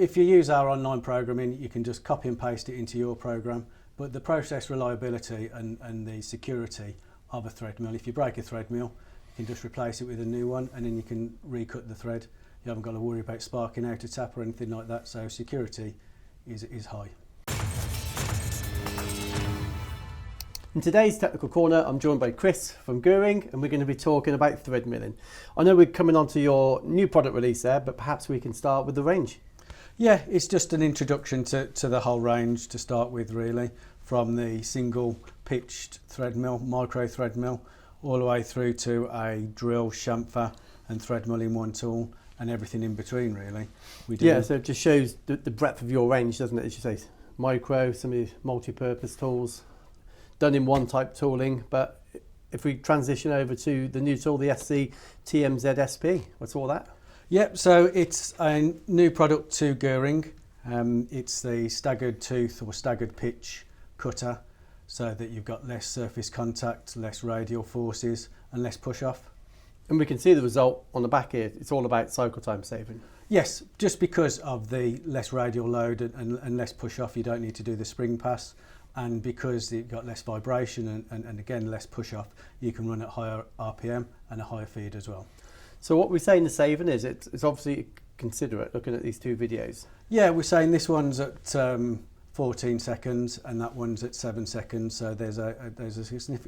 if you use our online programming, you can just copy and paste it into your program, but the process reliability and the security of a thread mill, if you break a thread mill, you can just replace it with a new one, and then you can recut the thread. You haven't got to worry about sparking out a tap or anything like that, so security is high. In today's Technical Corner, I'm joined by Chris from Guhring, and we're going to be talking about thread milling. I know we're coming on to your new product release there, but perhaps we can start with the range. Yeah, it's just an introduction to the whole range to start with, really, from the single pitched thread mill, micro thread mill, all the way through to a drill, chamfer and thread mill in one tool, and everything in between, really. Yeah, so it just shows the breadth of your range, doesn't it, as you say? Micro, some of the multi-purpose tools, done in one type tooling. But if we transition over to the new tool, the SC TMZ SP, what's all that? Yep, so it's a new product to Guhring. It's the staggered tooth or staggered pitch cutter, so that you've got less surface contact, less radial forces and less push off. And we can see the result on the back here. It's all about cycle time saving. Yes, just because of the less radial load and less push off, you don't need to do the spring pass. And because you've got less vibration and again less push off, you can run at higher RPM and a higher feed as well. So what we're saying the saving is, it's obviously considerate looking at these two videos. Yeah, we're saying this one's at 14 seconds and that one's at 7 seconds, so there's a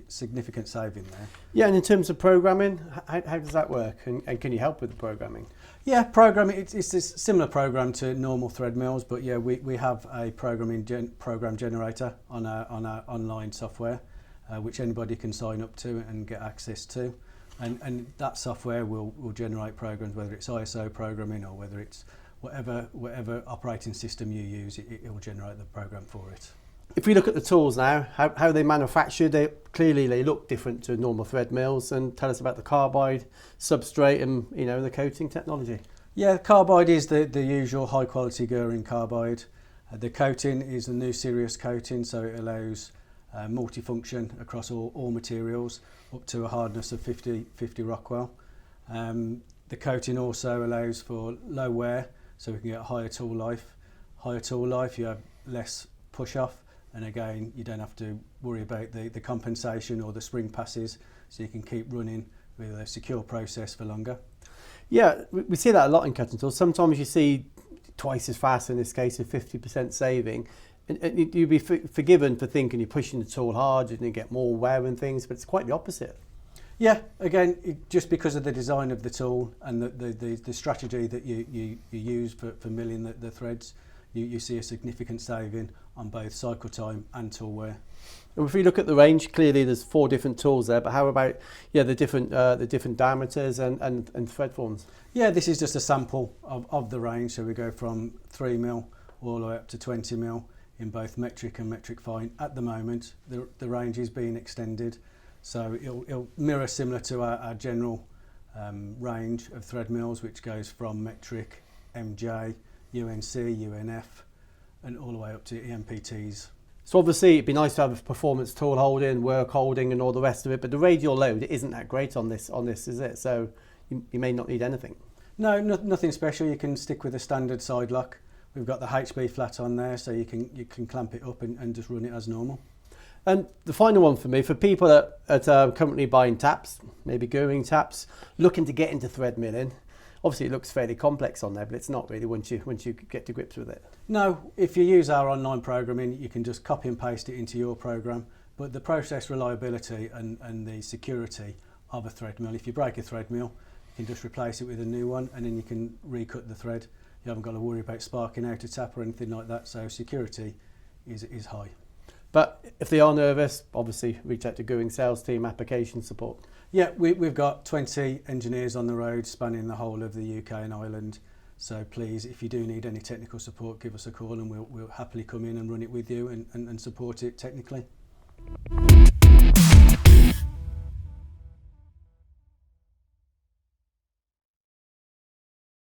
significant saving there. Yeah, and in terms of programming, how does that work, and can you help with the programming? Yeah, programming, it's a similar program to normal thread mills, but yeah, we have a program generator on our online software, which anybody can sign up to and get access to. And that software will generate programs, whether it's ISO programming or whether it's whatever operating system you use, it will generate the program for it. If we look at the tools now, how they manufactured, they look different to normal thread mills, and tell us about the carbide substrate and the coating technology. Yeah, carbide is the usual high quality Guhring carbide. The coating is the new Sirius coating, so it allows multifunction across all materials up to a hardness of 50 Rockwell. The coating also allows for low wear, so we can get a higher tool life. Higher tool life, you have less push off, and again you don't have to worry about the compensation or the spring passes, so you can keep running with a secure process for longer. Yeah, we see that a lot in cutting tools. Sometimes you see twice as fast, in this case, a 50% saving. And you'd be forgiven for thinking you're pushing the tool hard and you get more wear and things, but it's quite the opposite. Yeah, again, just because of the design of the tool and the strategy that you use for milling the threads, you see a significant saving on both cycle time and tool wear. And if we look at the range, clearly there's 4 different tools there, but how about the different diameters and thread forms? Yeah, this is just a sample of the range, so we go from 3mm all the way up to 20mm in both metric and metric fine. At the moment, the range is being extended, so it'll mirror similar to our general range of thread mills, which goes from metric, MJ, UNC, UNF, and all the way up to EMPTs. So obviously it'd be nice to have a performance tool holding, work holding and all the rest of it, but the radial load isn't that great on this, is it? So you may not need anything. No, nothing special. You can stick with a standard side lock. We've got the HB flat on there, so you can clamp it up and just run it as normal. And the final one for me, for people that are currently buying taps, maybe Guhring taps, looking to get into thread milling, obviously it looks fairly complex on there, but it's not really once you get to grips with it. No, if you use our online programming, you can just copy and paste it into your program, but the process reliability and the security of a thread mill, if you break a thread mill, you can just replace it with a new one, and then you can recut the thread. You haven't got to worry about sparking out a tap or anything like that, so security is high. But if they are nervous, obviously reach out to Guhring sales team, application support. Yeah, we've got 20 engineers on the road spanning the whole of the UK and Ireland, so please, if you do need any technical support, give us a call and we'll happily come in and run it with you and support it technically.